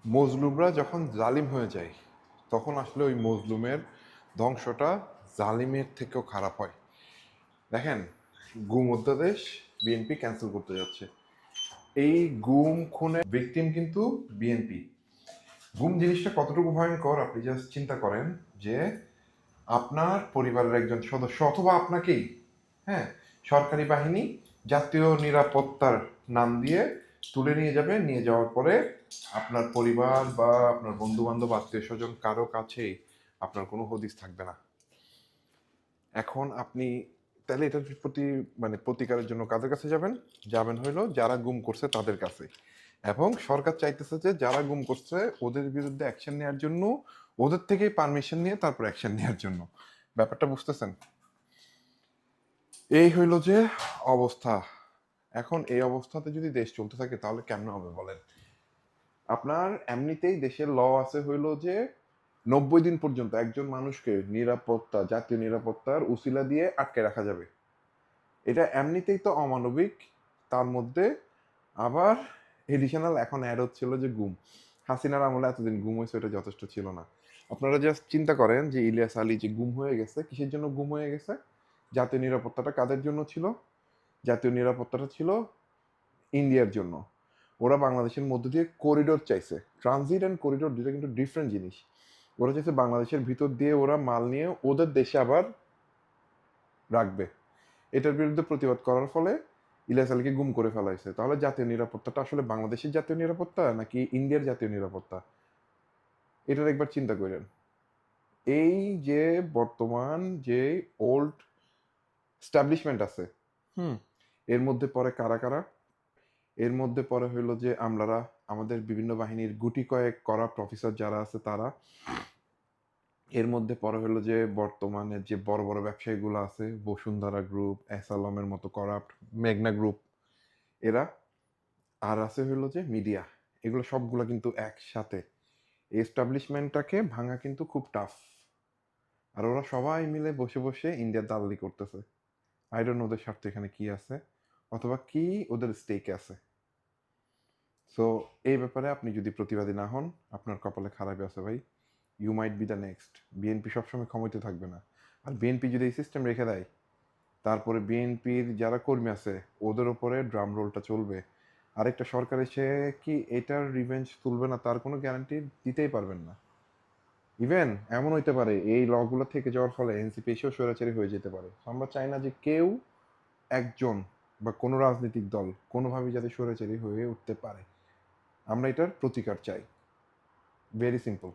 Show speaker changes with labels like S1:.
S1: মজলুমরা যখন জালিম হয়ে যায় তখন আসলে ওই মজলুমের ধ্বংসটা জালিমের থেকেও খারাপ হয়। দেখেন, গুম অধ্যাদেশ বিএনপি ক্যান্সেল করতে যাচ্ছে। এই গুম খুনের ভিকটিম কিন্তু বিএনপি। গুম জিনিসটা কতটুকু ভয়ঙ্কর আপনি জাস্ট চিন্তা করেন যে আপনার পরিবারের একজন সদস্য অথবা আপনাকেই, হ্যাঁ, সরকারি বাহিনী জাতীয় নিরাপত্তার নাম দিয়ে তুলে নিয়ে যাবে। নিয়ে যাওয়ার পরে আপনার পরিবার বা আপনার বন্ধু বান্ধব আত্মীয় স্বজন কারো কাছেই আপনার কোনো হদিস থাকবে না। এখন আপনি তাহলে এটার প্রতি প্রতিকারের জন্য কাদের কাছে যাবেন? যাবেন হইলো যারা গুম করছে তাদের কাছে। এবং সরকার চাইতেছে যে যারা গুম করছে ওদের বিরুদ্ধে অ্যাকশন নেওয়ার জন্য ওদের থেকেই পারমিশন নিয়ে তারপর অ্যাকশন নেওয়ার জন্য। ব্যাপারটা বুঝতেছেন? এই হইলো যে অবস্থা। এখন এই অবস্থাতে যদি দেশ চলতে থাকে তাহলে কেমন হবে বলেন? আপনার এমনিতেই দেশের ল আছে হইলো যে 90 দিন পর্যন্ত একজন মানুষকে নিরাপত্তা, জাতীয় নিরাপত্তার উসিলা দিয়ে আটকে রাখা যাবে। এটা এমনিতেই তো অমানবিক। তার মধ্যে আবার এডিশনাল এখন অ্যাড হচ্ছিল যে গুম। হাসিনার আমলে এতদিন গুম হয়েছে, এটা যথেষ্ট ছিল না। আপনারা জাস্ট চিন্তা করেন যে ইলিয়াস আলী যে গুম হয়ে গেছে, কিসের জন্য গুম হয়ে গেছে? জাতীয় নিরাপত্তাটা কাদের জন্য ছিল? জাতীয় নিরাপত্তাটা ছিল ইন্ডিয়ার জন্য। ওরা বাংলাদেশের মধ্য দিয়ে করিডোর চাইছে। ট্রানজিট অ্যান্ড করিডোর দুটো কিন্তু ডিফারেন্ট জিনিস। ওরা চাইছে বাংলাদেশের ভিতর দিয়ে ওরা মাল নিয়ে ওদের দেশে আবার রাখবে। এটার বিরুদ্ধে প্রতিবাদ করার ফলে ইলিয়াস আলীকে গুম করে ফেলা হয়েছে। তাহলে জাতীয় নিরাপত্তাটা আসলে বাংলাদেশের জাতীয় নিরাপত্তা নাকি ইন্ডিয়ার জাতীয় নিরাপত্তা? এটার একবার চিন্তা করেন। এই যে বর্তমান যে ওল্ড স্টাবলিশমেন্ট আছে, হুম, এর মধ্যে পড়ে কারা কারা? এর মধ্যে পড়ে হইলো যে আমলারা, আমাদের বিভিন্ন বাহিনীর গুটি কয়েক করাপ্ট অফিসার যারা আছে তারা। এর মধ্যে পড়ে হলো যে বর্তমানে যে বড় বড় ব্যবসায়ীগুলো আছে, বসুন্ধরা গ্রুপ, এসালমের মতো করাপ্ট, মেঘনা গ্রুপ, এরা। আর আছে হইলো যে মিডিয়া। এগুলো সবগুলো কিন্তু একসাথে। এস্টাবলিশমেন্টটাকে ভাঙা কিন্তু খুব টাফ। আর ওরা সবাই মিলে বসে বসে ইন্ডিয়ার দালালি করতেছে। আই ডোন্ট নো ওদের স্বার্থ এখানে কি আছে, অথবা কি ওদের স্টেকে আছে। সো এই ব্যাপারে আপনি যদি প্রতিবাদী না হন, আপনার কপালে খারাপ আছে ভাই। You might be the next. BNP সবসময় ক্ষমতায় থাকবে না। আর বিএনপি যদি এই সিস্টেম রেখে দেয়, তারপরে বিএনপির যারা কর্মী আছে ওদের ওপরে ড্রাম রোলটা চলবে। আরেকটা সরকার এসে কি এটার রিভেঞ্জ তুলবে না তার কোনো গ্যারান্টি দিতেই পারবেন না। ইভেন এমন হইতে পারে এই লগুলো থেকে যাওয়ার ফলে এনসিপি এসেও স্বৈরাচারী হয়ে যেতে পারে। আমরা চাই না যে কেউ, একজন বা কোনো রাজনৈতিক দল কোনোভাবেই যাতে স্বৈরাচারী হয়ে উঠতে পারে। আমরা এটার প্রতিকার চাই। Very simple.